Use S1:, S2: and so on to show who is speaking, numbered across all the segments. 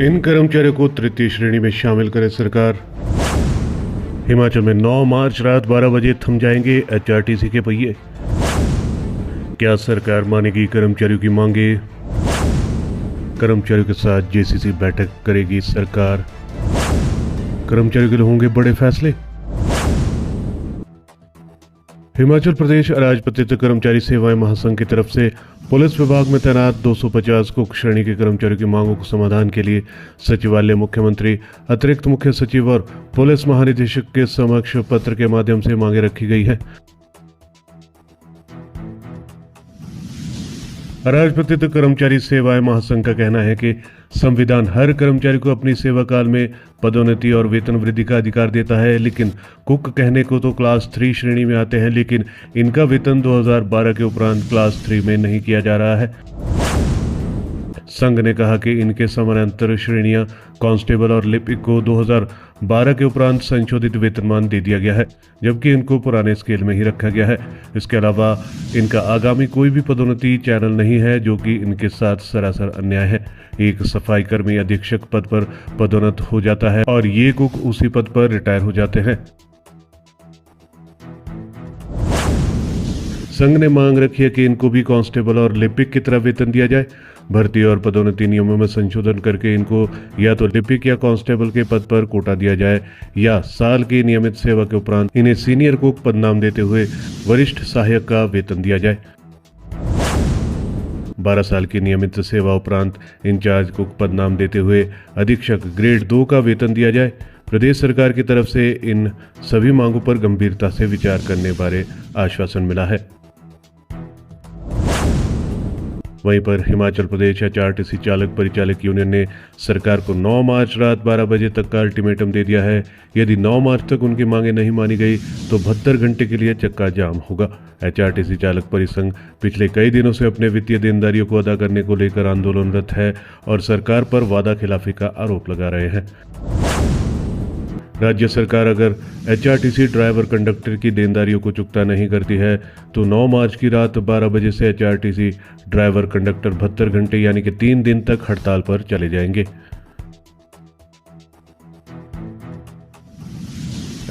S1: इन कर्मचारियों को तृतीय श्रेणी में शामिल करे सरकार। हिमाचल में 9 मार्च रात 12 बजे थम जाएंगे एचआरटीसी के पहिए। क्या सरकार मानेगी कर्मचारियों की मांगे? कर्मचारियों के साथ जेसीसी बैठक करेगी सरकार। कर्मचारियों के लिए होंगे बड़े फैसले। हिमाचल प्रदेश अराजपत्रित कर्मचारी सेवाएं महासंघ की तरफ से पुलिस विभाग में तैनात 250 कुक श्रेणी के कर्मचारियों की मांगों को समाधान के लिए सचिवालय, मुख्यमंत्री, अतिरिक्त मुख्य सचिव और पुलिस महानिदेशक के समक्ष पत्र के माध्यम से मांगे रखी गई है। अराजपत्रित कर्मचारी सेवाएं महासंघ का कहना है कि संविधान हर कर्मचारी को अपनी सेवा काल में पदोन्नति और वेतन वृद्धि का अधिकार देता है, लेकिन कुक कहने को तो क्लास 3 श्रेणी में आते हैं, लेकिन इनका वेतन 2012 के उपरांत क्लास 3 में नहीं किया जा रहा है। संघ ने कहा कि इनके समानांतर श्रेणियां कांस्टेबल और लिपिक को 2012 के उपरांत संशोधित वेतनमान दे दिया गया है, जबकि इनको पुराने स्केल में ही रखा गया है। इसके अलावा इनका आगामी कोई भी पदोन्नति चैनल नहीं है, जो कि इनके साथ सरासर अन्याय है। एक सफाई कर्मी अधीक्षक पद पर पदोन्नत हो जाता है और ये कुक उसी पद पर रिटायर हो जाते हैं। संघ ने मांग रखी है कि इनको भी कांस्टेबल और लिपिक की तरह वेतन दिया जाए। भर्ती और पदोन्नति नियमों में संशोधन करके इनको या तो लिपिक या कांस्टेबल के पद पर कोटा दिया जाए, या साल की नियमित सेवा के उपरांत इन्हें सीनियर कुक पदनाम देते हुए वरिष्ठ सहायक का वेतन दिया जाए। 12 साल की नियमित सेवा उपरांत इंचार्ज कुक पदनाम देते हुए अधीक्षक ग्रेड 2 का वेतन दिया जाए। प्रदेश सरकार की तरफ से इन सभी मांगों पर गंभीरता से विचार करने बारे आश्वासन मिला है। वहीं पर हिमाचल प्रदेश एचआरटीसी चालक परिचालक यूनियन ने सरकार को 9 मार्च रात 12 बजे तक का अल्टीमेटम दे दिया है। यदि 9 मार्च तक उनकी मांगे नहीं मानी गई तो 72 घंटे के लिए चक्का जाम होगा। एचआरटीसी चालक परिसंघ पिछले कई दिनों से अपने वित्तीय देनदारियों को अदा करने को लेकर आंदोलनरत है और सरकार पर वादा खिलाफी का आरोप लगा रहे हैं। राज्य सरकार अगर एचआरटीसी ड्राइवर कंडक्टर की देनदारियों को चुकता नहीं करती है तो 9 मार्च की रात 12 बजे से एचआरटीसी ड्राइवर कंडक्टर 72 घंटे यानी कि 3 दिन तक हड़ताल पर चले जाएंगे।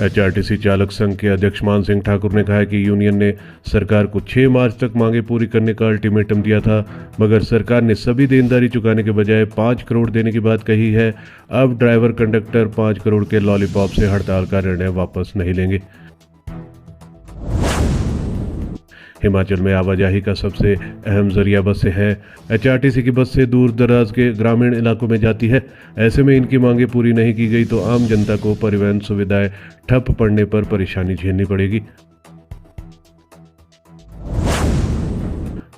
S1: एचआरटीसी चालक संघ के अध्यक्ष मान सिंह ठाकुर ने कहा है कि यूनियन ने सरकार को 6 मार्च तक मांगे पूरी करने का अल्टीमेटम दिया था, मगर सरकार ने सभी देनदारी चुकाने के बजाय 5 करोड़ देने की बात कही है। अब ड्राइवर कंडक्टर 5 करोड़ के लॉलीपॉप से हड़ताल का निर्णय वापस नहीं लेंगे। हिमाचल में आवाजाही का सबसे अहम जरिया बसें हैं। एचआरटीसी की बस से दूर दराज के ग्रामीण इलाकों में जाती है। ऐसे में इनकी मांगे पूरी नहीं की गई तो आम जनता को परिवहन सुविधाएं ठप पड़ने पर परेशानी झेलनी पड़ेगी।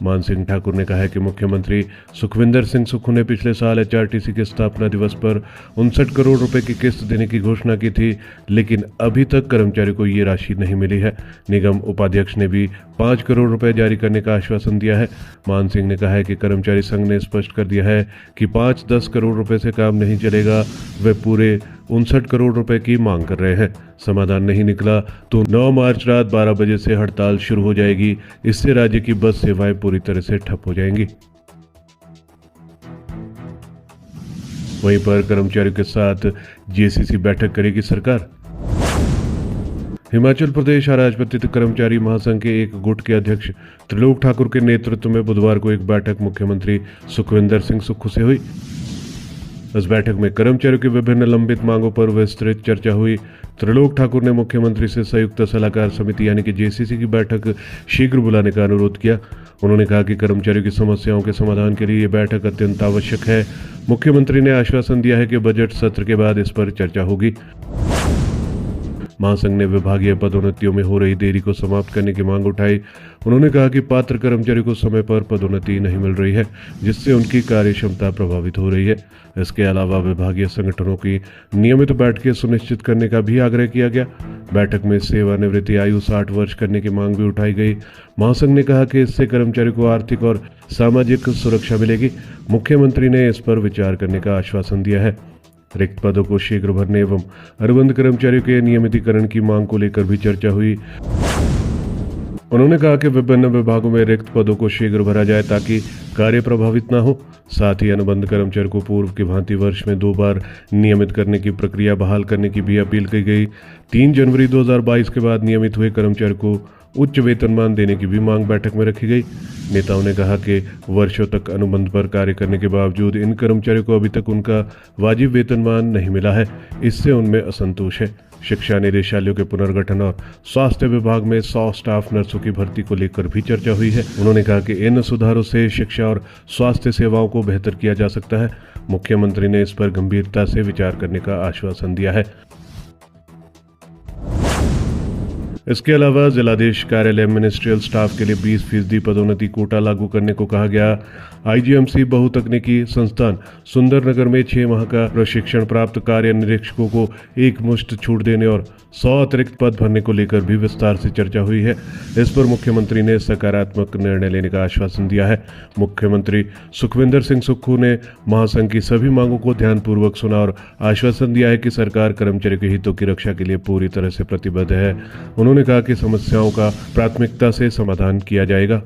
S1: मान सिंह ठाकुर ने कहा है कि मुख्यमंत्री सुखविंदर सिंह सुक्खू ने पिछले साल एचआरटीसी के स्थापना दिवस पर 59 करोड़ रुपए की किस्त देने की घोषणा की थी, लेकिन अभी तक कर्मचारी को ये राशि नहीं मिली है। निगम उपाध्यक्ष ने भी 5 करोड़ रुपए जारी करने का आश्वासन दिया है। मान सिंह ने कहा है कि कर्मचारी संघ ने स्पष्ट कर दिया है कि 5-10 करोड़ रुपए से काम नहीं चलेगा। वे पूरे 59 करोड़ रुपए की मांग कर रहे हैं। समाधान नहीं निकला तो 9 मार्च रात 12 बजे से हड़ताल शुरू हो जाएगी। इससे राज्य की बस सेवाएं पूरी तरह से ठप हो जाएंगी। वहीं पर कर्मचारियों के साथ जेसीसी बैठक करेगी सरकार। हिमाचल प्रदेश अराजपत्रित कर्मचारी महासंघ के एक गुट के अध्यक्ष त्रिलोक ठाकुर के नेतृत्व में बुधवार को एक बैठक मुख्यमंत्री सुखविंदर सिंह सुक्खू से हुई। इस बैठक में कर्मचारियों की विभिन्न लंबित मांगों पर विस्तृत चर्चा हुई। त्रिलोक ठाकुर ने मुख्यमंत्री से संयुक्त सलाहकार समिति यानी कि जेसीसी की बैठक शीघ्र बुलाने का अनुरोध किया। उन्होंने कहा कि कर्मचारियों की समस्याओं के समाधान के लिए ये बैठक अत्यंत आवश्यक है। मुख्यमंत्री ने आश्वासन दिया है कि बजट सत्र के बाद इस पर चर्चा होगी। महासंघ ने विभागीय पदोन्नतियों में हो रही देरी को समाप्त करने की मांग उठाई। उन्होंने कहा कि पात्र कर्मचारियों को समय पर पदोन्नति नहीं मिल रही है, जिससे उनकी कार्य क्षमता प्रभावित हो रही है। इसके अलावा विभागीय संगठनों की नियमित बैठकें सुनिश्चित करने का भी आग्रह किया गया। बैठक में सेवानिवृत्ति आयु 60 वर्ष करने की मांग भी उठाई गई। महासंघ ने कहा कि इससे कर्मचारियों को आर्थिक और सामाजिक सुरक्षा मिलेगी। मुख्यमंत्री ने इस पर विचार करने का आश्वासन दिया है। रिक्त पदों को शीघ्र भरने एवं अनुबंध कर्मचारियों के नियमितीकरण की मांग को लेकर भी चर्चा हुई। उन्होंने कहा कि विभिन्न विभागों में रिक्त पदों को शीघ्र भरा जाए ताकि कार्य प्रभावित न हो। साथ ही अनुबंध कर्मचारियों को पूर्व की भांति वर्ष में 2 बार नियमित करने की प्रक्रिया बहाल करने की भी अपील की गई। 3 जनवरी 2022 के बाद नियमित हुए कर्मचारियों को उच्च वेतनमान देने की भी मांग बैठक में रखी गई। नेताओं ने कहा कि वर्षों तक अनुबंध पर कार्य करने के बावजूद इन कर्मचारियों को अभी तक उनका वाजिब वेतनमान नहीं मिला है। इससे उनमें असंतोष है। शिक्षा निदेशालयों के पुनर्गठन और स्वास्थ्य विभाग में 100 स्टाफ नर्सों की भर्ती को लेकर भी चर्चा हुई है। उन्होंने कहा कि इन सुधारों से शिक्षा और स्वास्थ्य सेवाओं को बेहतर किया जा सकता है। मुख्यमंत्री ने इस पर गंभीरता से विचार करने का आश्वासन दिया है। इसके अलावा जिलाधीश कार्यालय मिनिस्ट्रियल स्टाफ के लिए 20% पदोन्नति कोटा लागू करने को कहा गया। आईजीएमसी बहुतकनीकी संस्थान सुंदरनगर में 6 माह का प्रशिक्षण प्राप्त कार्य निरीक्षकों को एकमुश्त छूट देने और 100 अतिरिक्त पद भरने को लेकर भी विस्तार से चर्चा हुई है। इस पर मुख्यमंत्री ने सकारात्मक निर्णय लेने का आश्वासन दिया है। मुख्यमंत्री सुखविंदर सिंह सुक्खू ने महासंघ की सभी मांगों को ध्यानपूर्वक सुना और आश्वासन दिया है कि सरकार कर्मचारियों के हितों की रक्षा के लिए पूरी तरह से प्रतिबद्ध है। उन्होंने कहा कि समस्याओं का प्राथमिकता से समाधान किया जाएगा।